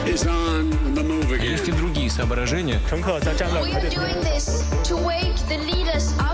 is on the move again. Есть и другие соображения. We are doing this to wake the leaders up.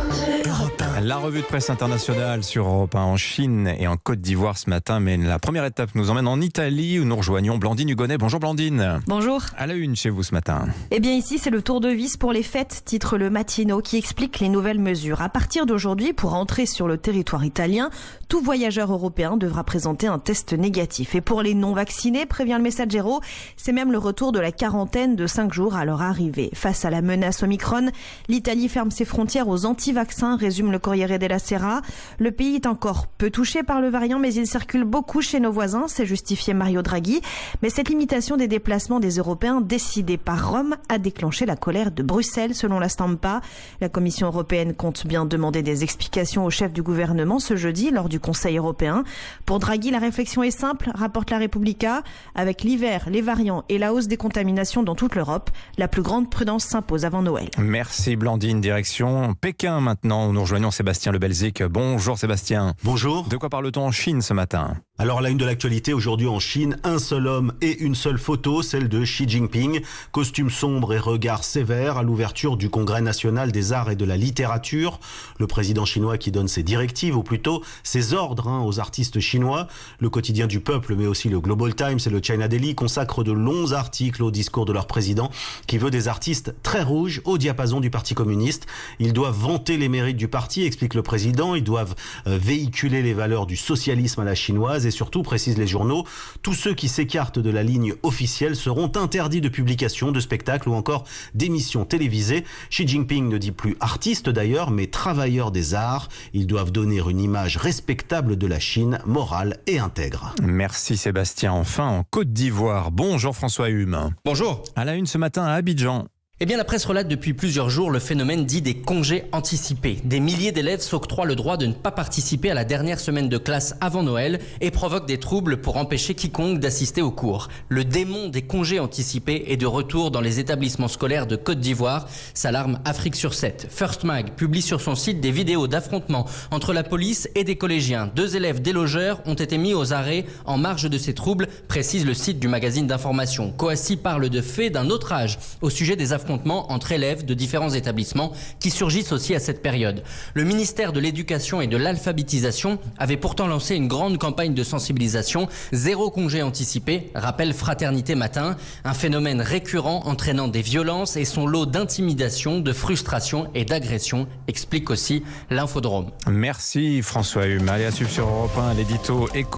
La revue de presse internationale sur Europe 1 en Chine et en Côte d'Ivoire ce matin. Mais la première étape nous emmène en Italie où nous rejoignons Blandine Hugonnet. Bonjour Blandine. Bonjour. À la une chez vous ce matin. Eh bien ici c'est le tour de vis pour les fêtes, titre le Mattino, qui explique les nouvelles mesures. À partir d'aujourd'hui, pour entrer sur le territoire italien, tout voyageur européen devra présenter un test négatif. Et pour les non-vaccinés, prévient le Messaggero, c'est même le retour de la quarantaine de 5 jours à leur arrivée. Face à la menace Omicron, l'Italie ferme ses frontières aux anti-vaccins, résume le Corriere della Sera. Le pays est encore peu touché par le variant, mais il circule beaucoup chez nos voisins, s'est justifié Mario Draghi. Mais cette limitation des déplacements des Européens décidée par Rome a déclenché la colère de Bruxelles, selon la Stampa. La Commission européenne compte bien demander des explications au chef du gouvernement ce jeudi lors du Conseil européen. Pour Draghi, la réflexion est simple, rapporte la Repubblica. Avec l'hiver, les variants et la hausse des contaminations dans toute l'Europe, la plus grande prudence s'impose avant Noël. Merci Blandine, direction Pékin maintenant. Nous rejoignons Sébastien Lebelzik. Bonjour Sébastien. Bonjour. De quoi parle-t-on en Chine ce matin ? Alors la une de l'actualité aujourd'hui en Chine, un seul homme et une seule photo, celle de Xi Jinping, costume sombre et regard sévère à l'ouverture du Congrès national des arts et de la littérature. Le président chinois qui donne ses directives, ou plutôt ses ordres aux artistes chinois. Le quotidien du peuple, mais aussi le Global Times et le China Daily consacrent de longs articles au discours de leur président qui veut des artistes très rouges au diapason du Parti communiste. Ils doivent vanter les mérites du parti, explique le président. Ils doivent véhiculer les valeurs du socialisme à la chinoise. Et surtout, précisent les journaux, tous ceux qui s'écartent de la ligne officielle seront interdits de publication, de spectacles ou encore d'émissions télévisées. Xi Jinping ne dit plus artiste d'ailleurs, mais travailleur des arts. Ils doivent donner une image respectable de la Chine, morale et intègre. Merci Sébastien. Enfin, en Côte d'Ivoire. Bonjour François Hume. Bonjour. À la une ce matin à Abidjan. Eh bien, la presse relate depuis plusieurs jours le phénomène dit des congés anticipés. Des milliers d'élèves s'octroient le droit de ne pas participer à la dernière semaine de classe avant Noël et provoquent des troubles pour empêcher quiconque d'assister aux cours. Le démon des congés anticipés est de retour dans les établissements scolaires de Côte d'Ivoire, s'alarme Afrique sur 7. First Mag publie sur son site des vidéos d'affrontements entre la police et des collégiens. 2 élèves délogeurs ont été mis aux arrêts en marge de ces troubles, précise le site du magazine d'information. Coassi parle de faits d'un autre âge au sujet des affrontements entre élèves de différents établissements qui surgissent aussi à cette période. Le ministère de l'Éducation et de l'Alphabétisation avait pourtant lancé une grande campagne de sensibilisation. 0 congé anticipé, rappelle Fraternité Matin, un phénomène récurrent entraînant des violences et son lot d'intimidation, de frustration et d'agression, explique aussi l'Infodrome. Merci François Hume. Allez à suivre sur Europe 1 l'édito Éco.